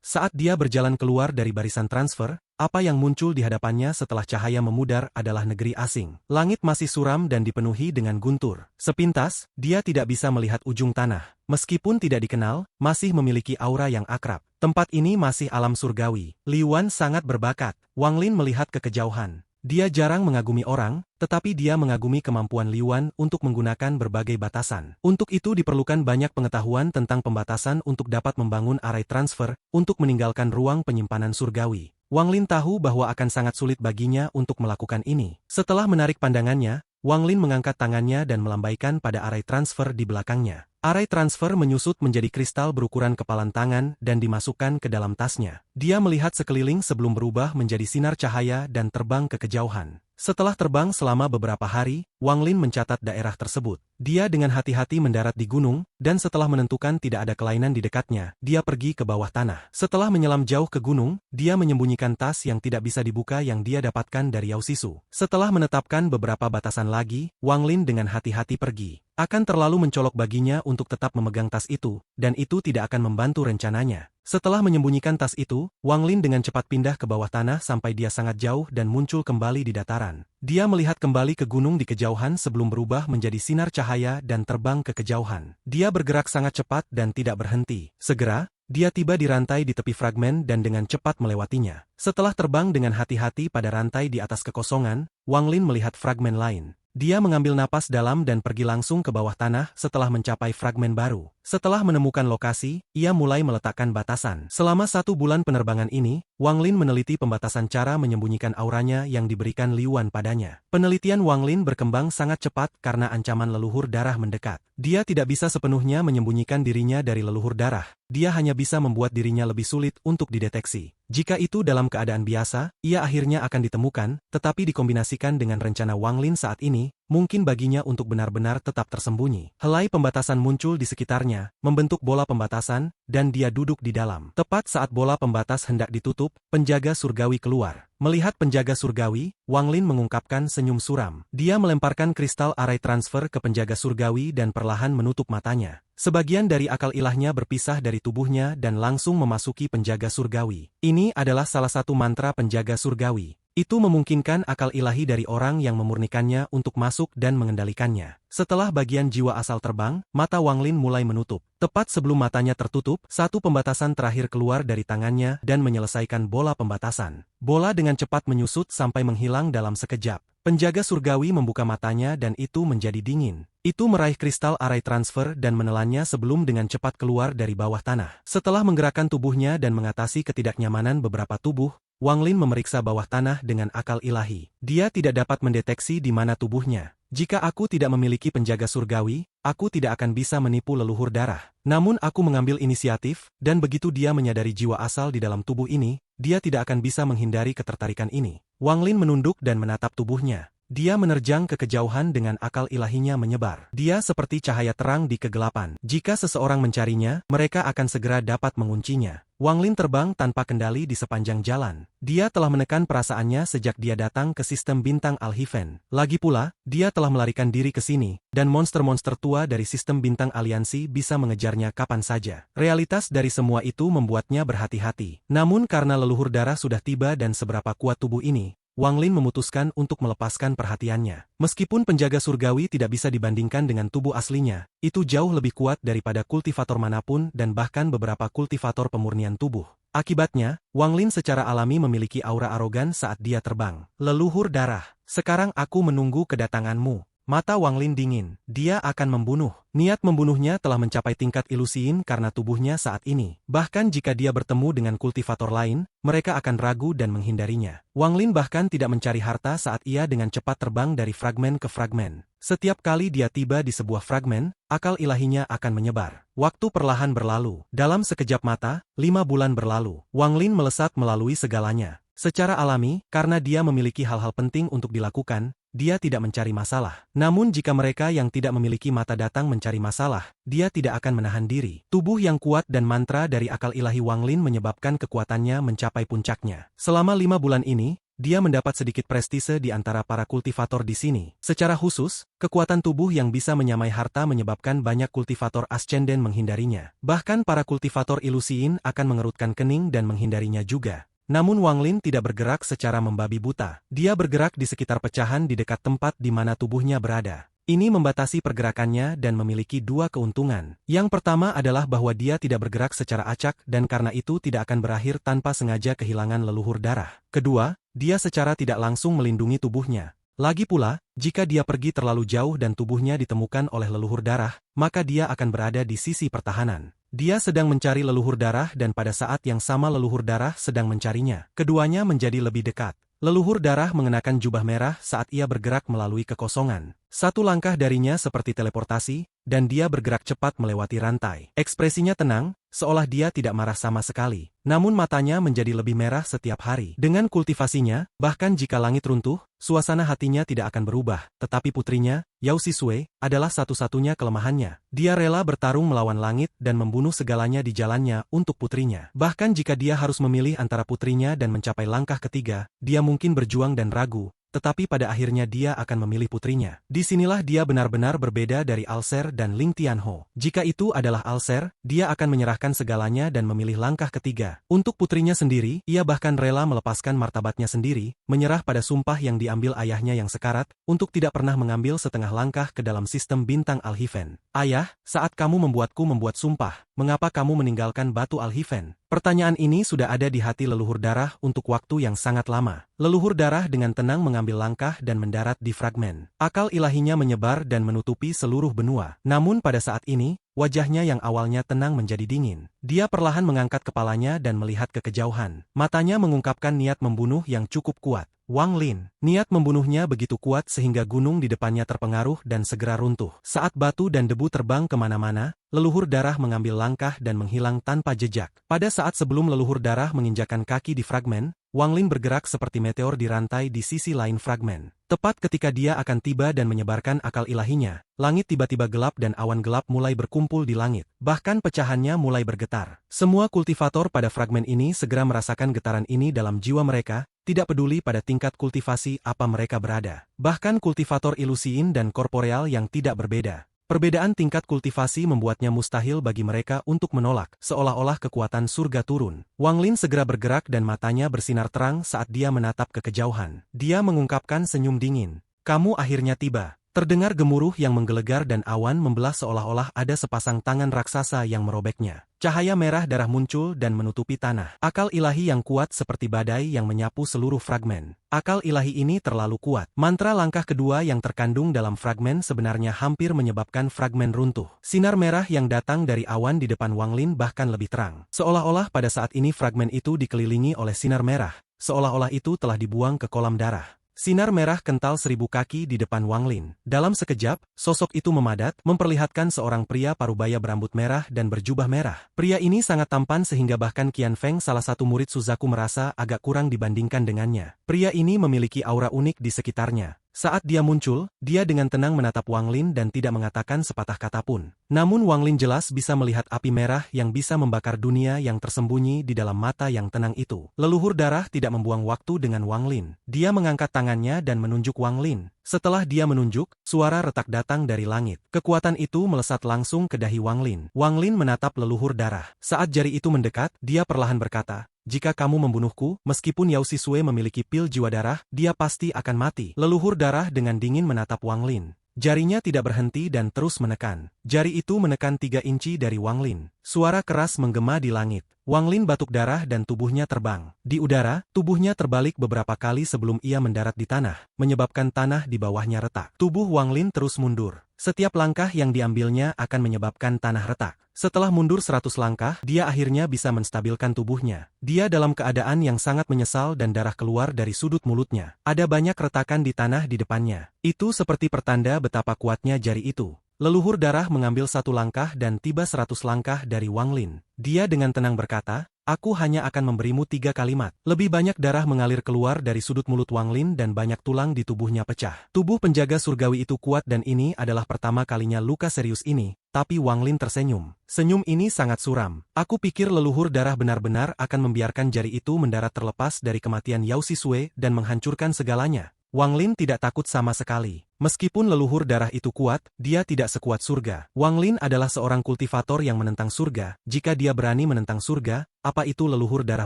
Saat dia berjalan keluar dari barisan transfer, apa yang muncul di hadapannya setelah cahaya memudar adalah negeri asing. Langit masih suram dan dipenuhi dengan guntur. Sepintas, dia tidak bisa melihat ujung tanah. Meskipun tidak dikenal, masih memiliki aura yang akrab. Tempat ini masih alam surgawi. Li Yuan sangat berbakat. Wang Lin melihat ke kejauhan. Dia jarang mengagumi orang, tetapi dia mengagumi kemampuan Li Yuan untuk menggunakan berbagai batasan. Untuk itu diperlukan banyak pengetahuan tentang pembatasan untuk dapat membangun array transfer, untuk meninggalkan ruang penyimpanan surgawi. Wang Lin tahu bahwa akan sangat sulit baginya untuk melakukan ini. Setelah menarik pandangannya, Wang Lin mengangkat tangannya dan melambaikan pada array transfer di belakangnya. Array transfer menyusut menjadi kristal berukuran kepalan tangan dan dimasukkan ke dalam tasnya. Dia melihat sekeliling sebelum berubah menjadi sinar cahaya dan terbang ke kejauhan. Setelah terbang selama beberapa hari, Wang Lin mencatat daerah tersebut. Dia dengan hati-hati mendarat di gunung, dan setelah menentukan tidak ada kelainan di dekatnya, dia pergi ke bawah tanah. Setelah menyelam jauh ke gunung, dia menyembunyikan tas yang tidak bisa dibuka yang dia dapatkan dari Yao Sisu. Setelah menetapkan beberapa batasan lagi, Wang Lin dengan hati-hati pergi. Akan terlalu mencolok baginya untuk tetap memegang tas itu, dan itu tidak akan membantu rencananya. Setelah menyembunyikan tas itu, Wang Lin dengan cepat pindah ke bawah tanah sampai dia sangat jauh dan muncul kembali di dataran. Dia melihat kembali ke gunung di kejauhan sebelum berubah menjadi sinar cahaya dan terbang ke kejauhan. Dia bergerak sangat cepat dan tidak berhenti. Segera, dia tiba di rantai di tepi fragmen dan dengan cepat melewatinya. Setelah terbang dengan hati-hati pada rantai di atas kekosongan, Wang Lin melihat fragmen lain. Dia mengambil napas dalam dan pergi langsung ke bawah tanah setelah mencapai fragmen baru. Setelah menemukan lokasi, ia mulai meletakkan batasan. Selama 1 bulan penerbangan ini, Wang Lin meneliti pembatasan cara menyembunyikan auranya yang diberikan Li Yuan padanya. Penelitian Wang Lin berkembang sangat cepat karena ancaman leluhur darah mendekat. Dia tidak bisa sepenuhnya menyembunyikan dirinya dari leluhur darah. Dia hanya bisa membuat dirinya lebih sulit untuk dideteksi. Jika itu dalam keadaan biasa, ia akhirnya akan ditemukan, tetapi dikombinasikan dengan rencana Wang Lin saat ini, mungkin baginya untuk benar-benar tetap tersembunyi. Helai pembatasan muncul di sekitarnya, membentuk bola pembatasan, dan dia duduk di dalam. Tepat saat bola pembatas hendak ditutup, penjaga surgawi keluar. Melihat penjaga surgawi, Wang Lin mengungkapkan senyum suram. Dia melemparkan kristal array transfer ke penjaga surgawi dan perlahan menutup matanya. Sebagian dari akal ilahnya berpisah dari tubuhnya dan langsung memasuki penjaga surgawi. Ini adalah salah satu mantra penjaga surgawi. Itu memungkinkan akal ilahi dari orang yang memurnikannya untuk masuk dan mengendalikannya. Setelah bagian jiwa asal terbang, mata Wang Lin mulai menutup. Tepat sebelum matanya tertutup, satu pembatasan terakhir keluar dari tangannya dan menyelesaikan bola pembatasan. Bola dengan cepat menyusut sampai menghilang dalam sekejap. Penjaga surgawi membuka matanya dan itu menjadi dingin. Itu meraih kristal array transfer dan menelannya sebelum dengan cepat keluar dari bawah tanah. Setelah menggerakkan tubuhnya dan mengatasi ketidaknyamanan beberapa tubuh, Wang Lin memeriksa bawah tanah dengan akal ilahi. Dia tidak dapat mendeteksi di mana tubuhnya. Jika aku tidak memiliki penjaga surgawi, aku tidak akan bisa menipu leluhur darah. Namun aku mengambil inisiatif, dan begitu dia menyadari jiwa asal di dalam tubuh ini, dia tidak akan bisa menghindari ketertarikan ini. Wang Lin menunduk dan menatap tubuhnya. Dia menerjang ke kejauhan dengan akal ilahinya menyebar. Dia seperti cahaya terang di kegelapan. Jika seseorang mencarinya, mereka akan segera dapat menguncinya. Wang Lin terbang tanpa kendali di sepanjang jalan. Dia telah menekan perasaannya sejak dia datang ke sistem bintang Al-Hiven. Lagi pula, dia telah melarikan diri ke sini, dan monster-monster tua dari sistem bintang aliansi bisa mengejarnya kapan saja. Realitas dari semua itu membuatnya berhati-hati. Namun karena leluhur darah sudah tiba dan seberapa kuat tubuh ini, Wang Lin memutuskan untuk melepaskan perhatiannya. Meskipun penjaga surgawi tidak bisa dibandingkan dengan tubuh aslinya, itu jauh lebih kuat daripada kultivator manapun dan bahkan beberapa kultivator pemurnian tubuh. Akibatnya, Wang Lin secara alami memiliki aura arogan saat dia terbang. Leluhur darah, sekarang aku menunggu kedatanganmu. Mata Wang Lin dingin. Dia akan membunuh. Niat membunuhnya telah mencapai tingkat ilusiin karena tubuhnya saat ini. Bahkan jika dia bertemu dengan kultivator lain, mereka akan ragu dan menghindarinya. Wang Lin bahkan tidak mencari harta saat ia dengan cepat terbang dari fragmen ke fragmen. Setiap kali dia tiba di sebuah fragmen, akal ilahinya akan menyebar. Waktu perlahan berlalu. Dalam sekejap mata, 5 bulan berlalu. Wang Lin melesat melalui segalanya. Secara alami, karena dia memiliki hal-hal penting untuk dilakukan, dia tidak mencari masalah. Namun jika mereka yang tidak memiliki mata datang mencari masalah, dia tidak akan menahan diri. Tubuh yang kuat dan mantra dari akal ilahi Wang Lin menyebabkan kekuatannya mencapai puncaknya. Selama 5 bulan ini, dia mendapat sedikit prestise di antara para kultivator di sini. Secara khusus, kekuatan tubuh yang bisa menyamai harta menyebabkan banyak kultivator ascenden menghindarinya. Bahkan para kultivator ilusiin akan mengerutkan kening dan menghindarinya juga. Namun Wang Lin tidak bergerak secara membabi buta. Dia bergerak di sekitar pecahan di dekat tempat di mana tubuhnya berada. Ini membatasi pergerakannya dan memiliki dua keuntungan. Yang pertama adalah bahwa dia tidak bergerak secara acak dan karena itu tidak akan berakhir tanpa sengaja kehilangan leluhur darah. Kedua, dia secara tidak langsung melindungi tubuhnya. Lagi pula, jika dia pergi terlalu jauh dan tubuhnya ditemukan oleh leluhur darah, maka dia akan berada di sisi pertahanan. Dia sedang mencari leluhur darah dan pada saat yang sama leluhur darah sedang mencarinya. Keduanya menjadi lebih dekat. Leluhur darah mengenakan jubah merah saat ia bergerak melalui kekosongan. Satu langkah darinya seperti teleportasi, dan dia bergerak cepat melewati rantai. Ekspresinya tenang, seolah dia tidak marah sama sekali. Namun matanya menjadi lebih merah setiap hari. Dengan kultivasinya, bahkan jika langit runtuh, suasana hatinya tidak akan berubah. Tetapi putrinya, Yao Sisue, adalah satu-satunya kelemahannya. Dia rela bertarung melawan langit dan membunuh segalanya di jalannya untuk putrinya. Bahkan jika dia harus memilih antara putrinya dan mencapai langkah ketiga, dia mungkin berjuang dan ragu. Tetapi pada akhirnya dia akan memilih putrinya. Disinilah dia benar-benar berbeda dari Alser dan Ling Tianho. Jika itu adalah Alser, dia akan menyerahkan segalanya dan memilih langkah ketiga. Untuk putrinya sendiri, ia bahkan rela melepaskan martabatnya sendiri, menyerah pada sumpah yang diambil ayahnya yang sekarat, untuk tidak pernah mengambil setengah langkah ke dalam sistem bintang Al-Hifen. Ayah, saat kamu membuatku membuat sumpah, mengapa kamu meninggalkan batu Al-Hifen? Pertanyaan ini sudah ada di hati leluhur darah untuk waktu yang sangat lama. Leluhur darah dengan tenang mengambil langkah dan mendarat di fragmen. Akal ilahinya menyebar dan menutupi seluruh benua. Namun pada saat ini, wajahnya yang awalnya tenang menjadi dingin. Dia perlahan mengangkat kepalanya dan melihat ke kejauhan. Matanya mengungkapkan niat membunuh yang cukup kuat. Wang Lin, niat membunuhnya begitu kuat sehingga gunung di depannya terpengaruh dan segera runtuh. Saat batu dan debu terbang kemana-mana, leluhur darah mengambil langkah dan menghilang tanpa jejak. Pada saat sebelum leluhur darah menginjakan kaki di fragmen, Wang Lin bergerak seperti meteor di rantai di sisi lain fragmen. Tepat ketika dia akan tiba dan menyebarkan akal ilahinya, langit tiba-tiba gelap dan awan gelap mulai berkumpul di langit. Bahkan pecahannya mulai bergetar. Semua kultivator pada fragmen ini segera merasakan getaran ini dalam jiwa mereka, tidak peduli pada tingkat kultivasi apa mereka berada. Bahkan kultivator ilusiin dan korporeal yang tidak berbeda. Perbedaan tingkat kultivasi membuatnya mustahil bagi mereka untuk menolak, seolah-olah kekuatan surga turun. Wang Lin segera bergerak dan matanya bersinar terang saat dia menatap ke kejauhan. Dia mengungkapkan senyum dingin. Kamu akhirnya tiba. Terdengar gemuruh yang menggelegar dan awan membelah seolah-olah ada sepasang tangan raksasa yang merobeknya. Cahaya merah darah muncul dan menutupi tanah. Akal ilahi yang kuat seperti badai yang menyapu seluruh fragmen. Akal ilahi ini terlalu kuat. Mantra langkah kedua yang terkandung dalam fragmen sebenarnya hampir menyebabkan fragmen runtuh. Sinar merah yang datang dari awan di depan Wang Lin bahkan lebih terang. Seolah-olah pada saat ini fragmen itu dikelilingi oleh sinar merah. Seolah-olah itu telah dibuang ke kolam darah. Sinar merah kental 1000 kaki di depan Wang Lin. Dalam sekejap, sosok itu memadat, memperlihatkan seorang pria parubaya berambut merah dan berjubah merah. Pria ini sangat tampan sehingga bahkan Qian Feng salah satu murid Suzaku merasa agak kurang dibandingkan dengannya. Pria ini memiliki aura unik di sekitarnya. Saat dia muncul, dia dengan tenang menatap Wang Lin dan tidak mengatakan sepatah kata pun. Namun Wang Lin jelas bisa melihat api merah yang bisa membakar dunia yang tersembunyi di dalam mata yang tenang itu. Leluhur darah tidak membuang waktu dengan Wang Lin. Dia mengangkat tangannya dan menunjuk Wang Lin. Setelah dia menunjuk, suara retak datang dari langit. Kekuatan itu melesat langsung ke dahi Wang Lin. Wang Lin menatap leluhur darah. Saat jari itu mendekat, dia perlahan berkata, "Jika kamu membunuhku, meskipun Yao Sisue memiliki pil jiwa darah, dia pasti akan mati." Leluhur darah dengan dingin menatap Wang Lin. Jarinya tidak berhenti dan terus menekan. Jari itu menekan 3 inci dari Wang Lin. Suara keras menggema di langit. Wang Lin batuk darah dan tubuhnya terbang. Di udara, tubuhnya terbalik beberapa kali sebelum ia mendarat di tanah, menyebabkan tanah di bawahnya retak. Tubuh Wang Lin terus mundur. Setiap langkah yang diambilnya akan menyebabkan tanah retak. Setelah mundur 100 langkah, dia akhirnya bisa menstabilkan tubuhnya. Dia dalam keadaan yang sangat menyesal dan darah keluar dari sudut mulutnya. Ada banyak retakan di tanah di depannya. Itu seperti pertanda betapa kuatnya jari itu. Leluhur darah mengambil 1 langkah dan tiba 100 langkah dari Wang Lin. Dia dengan tenang berkata, "Aku hanya akan memberimu 3 kalimat." Lebih banyak darah mengalir keluar dari sudut mulut Wang Lin dan banyak tulang di tubuhnya pecah. Tubuh penjaga surgawi itu kuat dan ini adalah pertama kalinya luka serius ini tapi Wang Lin tersenyum. Senyum ini sangat suram. Aku pikir leluhur darah benar-benar akan membiarkan jari itu mendarat terlepas dari kematian Yao Sisue dan menghancurkan segalanya. Wang Lin tidak takut sama sekali. Meskipun leluhur darah itu kuat, dia tidak sekuat surga. Wang Lin adalah seorang kultivator yang menentang surga. Jika dia berani menentang surga, apa itu leluhur darah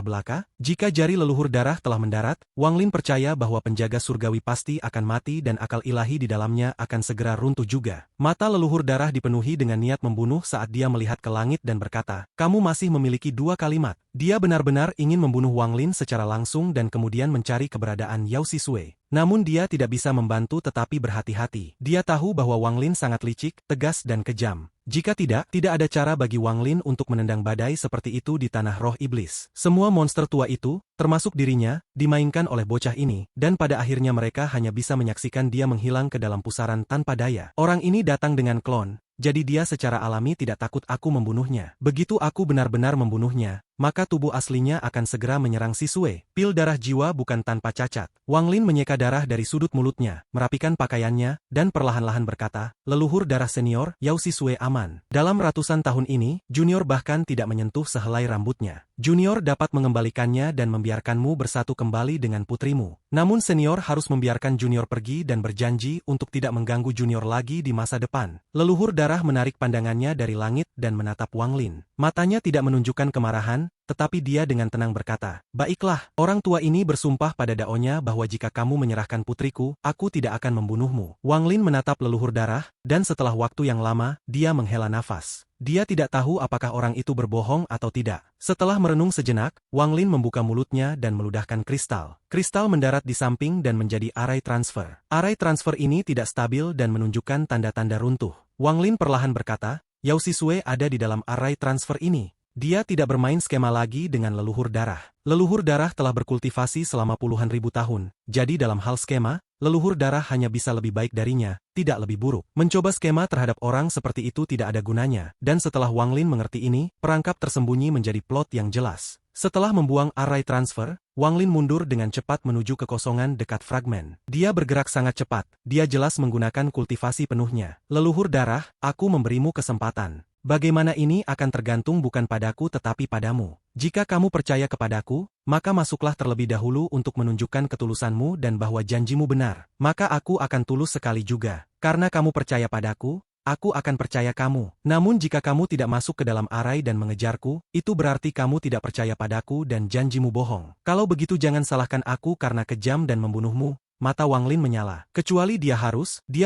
belaka? Jika jari leluhur darah telah mendarat, Wang Lin percaya bahwa penjaga surgawi pasti akan mati dan akal ilahi di dalamnya akan segera runtuh juga. Mata leluhur darah dipenuhi dengan niat membunuh saat dia melihat ke langit dan berkata, "Kamu masih memiliki 2 kalimat." Dia benar-benar ingin membunuh Wang Lin secara langsung dan kemudian mencari keberadaan Yao Sisue. Namun dia tidak bisa membantu tetapi berhati-hati. Dia tahu bahwa Wang Lin sangat licik, tegas dan kejam. Jika tidak ada cara bagi Wang Lin untuk menendang badai seperti itu di tanah roh iblis. Semua monster tua itu, termasuk dirinya, dimainkan oleh bocah ini, dan pada akhirnya mereka hanya bisa menyaksikan dia menghilang ke dalam pusaran tanpa daya. Orang ini datang dengan klon, jadi dia secara alami tidak takut aku membunuhnya. Begitu aku benar-benar membunuhnya, maka tubuh aslinya akan segera menyerang Sisue. Pil darah jiwa bukan tanpa cacat. Wang Lin menyeka darah dari sudut mulutnya, merapikan pakaiannya, dan perlahan-lahan berkata, "Leluhur darah senior, Yao Sisue aman. Dalam ratusan tahun ini, Junior bahkan tidak menyentuh sehelai rambutnya. Junior dapat mengembalikannya dan membiarkanmu bersatu kembali dengan putrimu. Namun senior harus membiarkan Junior pergi dan berjanji untuk tidak mengganggu Junior lagi di masa depan." Leluhur darah menarik pandangannya dari langit dan menatap Wang Lin. Matanya tidak menunjukkan kemarahan, tetapi dia dengan tenang berkata, "Baiklah, orang tua ini bersumpah pada daonya bahwa jika kamu menyerahkan putriku, aku tidak akan membunuhmu." Wang Lin menatap leluhur darah, dan setelah waktu yang lama, dia menghela nafas. Dia tidak tahu apakah orang itu berbohong atau tidak. Setelah merenung sejenak, Wang Lin membuka mulutnya dan meludahkan kristal. Kristal mendarat di samping dan menjadi arai transfer. Arai transfer ini tidak stabil dan menunjukkan tanda-tanda runtuh. Wang Lin perlahan berkata, "Yao Sisue ada di dalam arai transfer ini." Dia tidak bermain skema lagi dengan leluhur darah. Leluhur darah telah berkultivasi selama puluhan ribu tahun, jadi dalam hal skema, leluhur darah hanya bisa lebih baik darinya, tidak lebih buruk. Mencoba skema terhadap orang seperti itu tidak ada gunanya, dan setelah Wang Lin mengerti ini, perangkap tersembunyi menjadi plot yang jelas. Setelah membuang arai transfer, Wang Lin mundur dengan cepat menuju kekosongan dekat fragmen. Dia bergerak sangat cepat, dia jelas menggunakan kultivasi penuhnya. "Leluhur darah, aku memberimu kesempatan. Bagaimana ini akan tergantung bukan padaku tetapi padamu. Jika kamu percaya kepadaku, maka masuklah terlebih dahulu untuk menunjukkan ketulusanmu dan bahwa janjimu benar. Maka aku akan tulus sekali juga. Karena kamu percaya padaku, aku akan percaya kamu. Namun jika kamu tidak masuk ke dalam arai dan mengejarku, itu berarti kamu tidak percaya padaku dan janjimu bohong. Kalau begitu jangan salahkan aku karena kejam dan membunuhmu." Mata Wang Lin menyala. Kecuali dia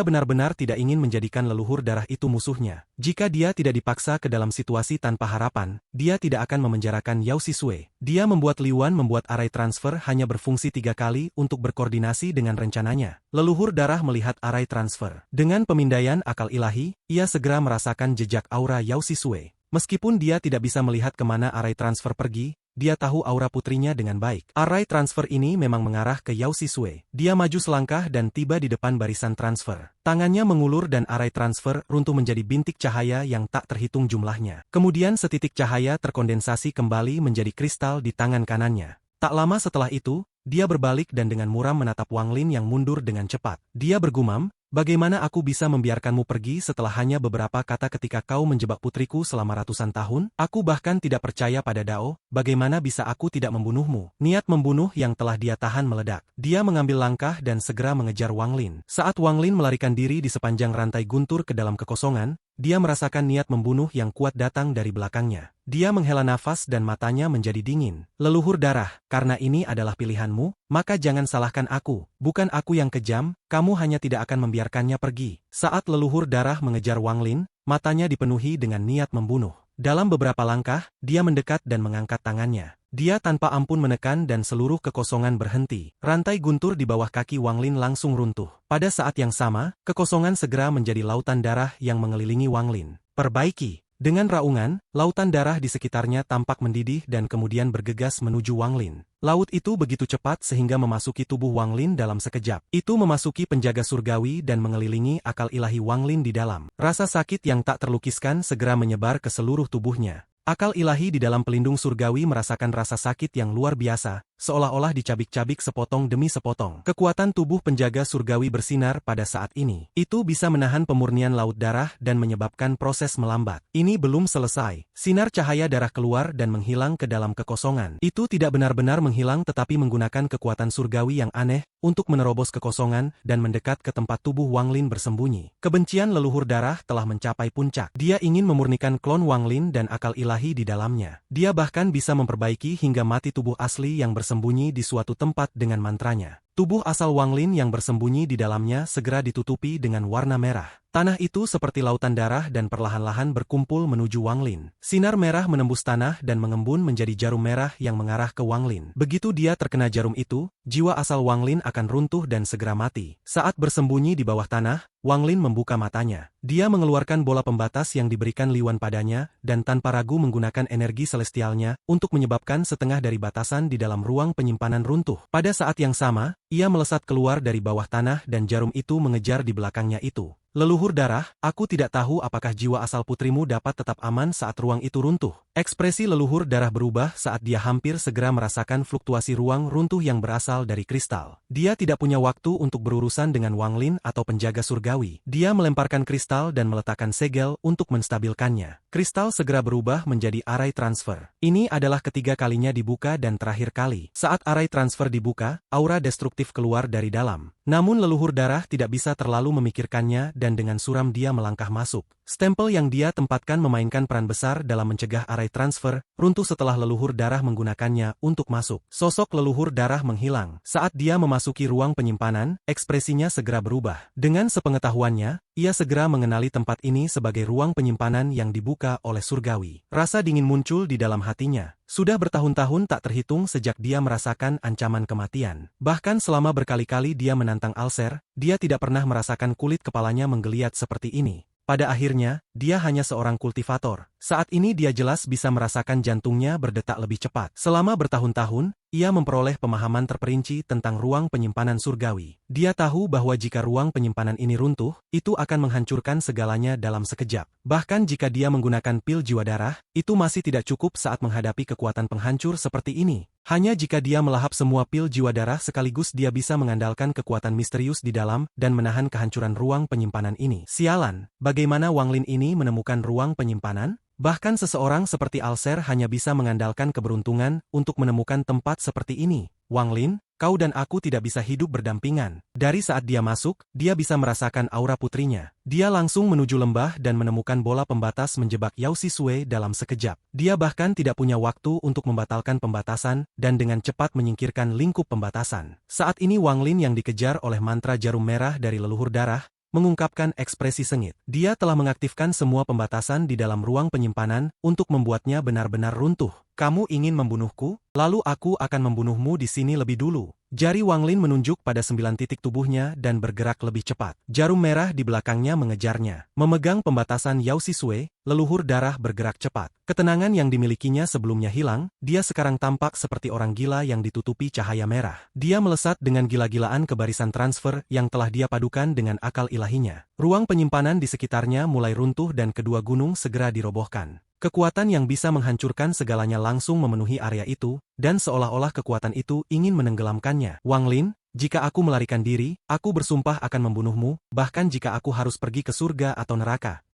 benar-benar tidak ingin menjadikan leluhur darah itu musuhnya. Jika dia tidak dipaksa ke dalam situasi tanpa harapan, dia tidak akan memenjarakan Yao Sisue. Dia membuat Li Wan membuat arai transfer hanya berfungsi 3 kali untuk berkoordinasi dengan rencananya. Leluhur darah melihat arai transfer. Dengan pemindaian akal ilahi, ia segera merasakan jejak aura Yao Sisue. Meskipun dia tidak bisa melihat kemana arai transfer pergi, dia tahu aura putrinya dengan baik. Arai transfer ini memang mengarah ke Yao Sisue. Dia maju selangkah dan tiba di depan barisan transfer. Tangannya mengulur dan arai transfer runtuh menjadi bintik cahaya yang tak terhitung jumlahnya. Kemudian setitik cahaya terkondensasi kembali menjadi kristal di tangan kanannya. Tak lama setelah itu, dia berbalik dan dengan muram menatap Wang Lin yang mundur dengan cepat. Dia bergumam, "Bagaimana aku bisa membiarkanmu pergi setelah hanya beberapa kata ketika kau menjebak putriku selama ratusan tahun? Aku bahkan tidak percaya pada Dao, bagaimana bisa aku tidak membunuhmu?" Niat membunuh yang telah dia tahan meledak. Dia mengambil langkah dan segera mengejar Wang Lin. Saat Wang Lin melarikan diri di sepanjang rantai guntur ke dalam kekosongan, dia merasakan niat membunuh yang kuat datang dari belakangnya. Dia menghela nafas dan matanya menjadi dingin. "Leluhur darah, karena ini adalah pilihanmu, maka jangan salahkan aku. Bukan aku yang kejam, kamu hanya tidak akan membiarkannya pergi." Saat leluhur darah mengejar Wang Lin, matanya dipenuhi dengan niat membunuh. Dalam beberapa langkah, dia mendekat dan mengangkat tangannya. Dia tanpa ampun menekan dan seluruh kekosongan berhenti. Rantai guntur di bawah kaki Wang Lin langsung runtuh. Pada saat yang sama, kekosongan segera menjadi lautan darah yang mengelilingi Wang Lin. "Perbaiki." Dengan raungan, lautan darah di sekitarnya tampak mendidih dan kemudian bergegas menuju Wang Lin. Laut itu begitu cepat sehingga memasuki tubuh Wang Lin dalam sekejap. Itu memasuki penjaga surgawi dan mengelilingi akal ilahi Wang Lin di dalam. Rasa sakit yang tak terlukiskan segera menyebar ke seluruh tubuhnya. Akal ilahi di dalam pelindung surgawi merasakan rasa sakit yang luar biasa, seolah-olah dicabik-cabik sepotong demi sepotong. Kekuatan tubuh penjaga surgawi bersinar pada saat ini. Itu bisa menahan pemurnian laut darah dan menyebabkan proses melambat. Ini belum selesai. Sinar cahaya darah keluar dan menghilang ke dalam kekosongan. Itu tidak benar-benar menghilang tetapi menggunakan kekuatan surgawi yang aneh untuk menerobos kekosongan dan mendekat ke tempat tubuh Wang Lin bersembunyi. Kebencian leluhur darah telah mencapai puncak. Dia ingin memurnikan klon Wang Lin dan akal ilahi di dalamnya. Dia bahkan bisa memperbaiki hingga mati tubuh asli yang bersembunyi di suatu tempat dengan mantranya. Tubuh asal Wang Lin yang bersembunyi di dalamnya segera ditutupi dengan warna merah. Tanah itu seperti lautan darah dan perlahan-lahan berkumpul menuju Wang Lin. Sinar merah menembus tanah dan mengembun menjadi jarum merah yang mengarah ke Wang Lin. Begitu dia terkena jarum itu, jiwa asal Wang Lin akan runtuh dan segera mati. Saat bersembunyi di bawah tanah, Wang Lin membuka matanya. Dia mengeluarkan bola pembatas yang diberikan Li Wan padanya, dan tanpa ragu menggunakan energi celestialnya untuk menyebabkan setengah dari batasan di dalam ruang penyimpanan runtuh. Pada saat yang sama, ia melesat keluar dari bawah tanah dan jarum itu mengejar di belakangnya itu. Leluhur darah, aku tidak tahu apakah jiwa asal putrimu dapat tetap aman saat ruang itu runtuh. Ekspresi leluhur darah berubah saat dia hampir segera merasakan fluktuasi ruang runtuh yang berasal dari kristal. Dia tidak punya waktu untuk berurusan dengan Wang Lin atau penjaga surgawi. Dia melemparkan kristal dan meletakkan segel untuk menstabilkannya. Kristal segera berubah menjadi array transfer. Ini adalah ketiga kalinya dibuka dan terakhir kali. Saat array transfer dibuka, aura destruktif keluar dari dalam. Namun leluhur darah tidak bisa terlalu memikirkannya dan dengan suram dia melangkah masuk. Stempel yang dia tempatkan memainkan peran besar dalam mencegah array transfer, runtuh setelah leluhur darah menggunakannya untuk masuk. Sosok leluhur darah menghilang. Saat dia memasuki ruang penyimpanan, ekspresinya segera berubah. Dengan sepengetahuannya, ia segera mengenali tempat ini sebagai ruang penyimpanan yang dibuka oleh surgawi. Rasa dingin muncul di dalam hatinya. Sudah bertahun-tahun tak terhitung sejak dia merasakan ancaman kematian. Bahkan selama berkali-kali dia menantang Alser, dia tidak pernah merasakan kulit kepalanya menggeliat seperti ini. Pada akhirnya, dia hanya seorang kultivator. Saat ini dia jelas bisa merasakan jantungnya berdetak lebih cepat. Selama bertahun-tahun, ia memperoleh pemahaman terperinci tentang ruang penyimpanan surgawi. Dia tahu bahwa jika ruang penyimpanan ini runtuh, itu akan menghancurkan segalanya dalam sekejap. Bahkan jika dia menggunakan pil jiwa darah, itu masih tidak cukup saat menghadapi kekuatan penghancur seperti ini. Hanya jika dia melahap semua pil jiwa darah sekaligus dia bisa mengandalkan kekuatan misterius di dalam dan menahan kehancuran ruang penyimpanan ini. Sialan, bagaimana Wang Lin ini menemukan ruang penyimpanan? Bahkan seseorang seperti Alser hanya bisa mengandalkan keberuntungan untuk menemukan tempat seperti ini. Wang Lin, kau dan aku tidak bisa hidup berdampingan. Dari saat dia masuk, dia bisa merasakan aura putrinya. Dia langsung menuju lembah dan menemukan bola pembatas menjebak Yao Sisue dalam sekejap. Dia bahkan tidak punya waktu untuk membatalkan pembatasan dan dengan cepat menyingkirkan lingkup pembatasan. Saat ini Wang Lin yang dikejar oleh mantra jarum merah dari leluhur darah, mengungkapkan ekspresi sengit. Dia telah mengaktifkan semua pembatasan di dalam ruang penyimpanan untuk membuatnya benar-benar runtuh. Kamu ingin membunuhku? Lalu aku akan membunuhmu di sini lebih dulu. Jari Wang Lin menunjuk pada 9 titik tubuhnya dan bergerak lebih cepat. Jarum merah di belakangnya mengejarnya. Memegang pembatasan Yao Sisue, leluhur darah bergerak cepat. Ketenangan yang dimilikinya sebelumnya hilang, dia sekarang tampak seperti orang gila yang ditutupi cahaya merah. Dia melesat dengan gila-gilaan ke barisan transfer yang telah dia padukan dengan akal ilahinya. Ruang penyimpanan di sekitarnya mulai runtuh dan kedua gunung segera dirobohkan. Kekuatan yang bisa menghancurkan segalanya langsung memenuhi area itu, dan seolah-olah kekuatan itu ingin menenggelamkannya. Wang Lin, jika aku melarikan diri, aku bersumpah akan membunuhmu, bahkan jika aku harus pergi ke surga atau neraka.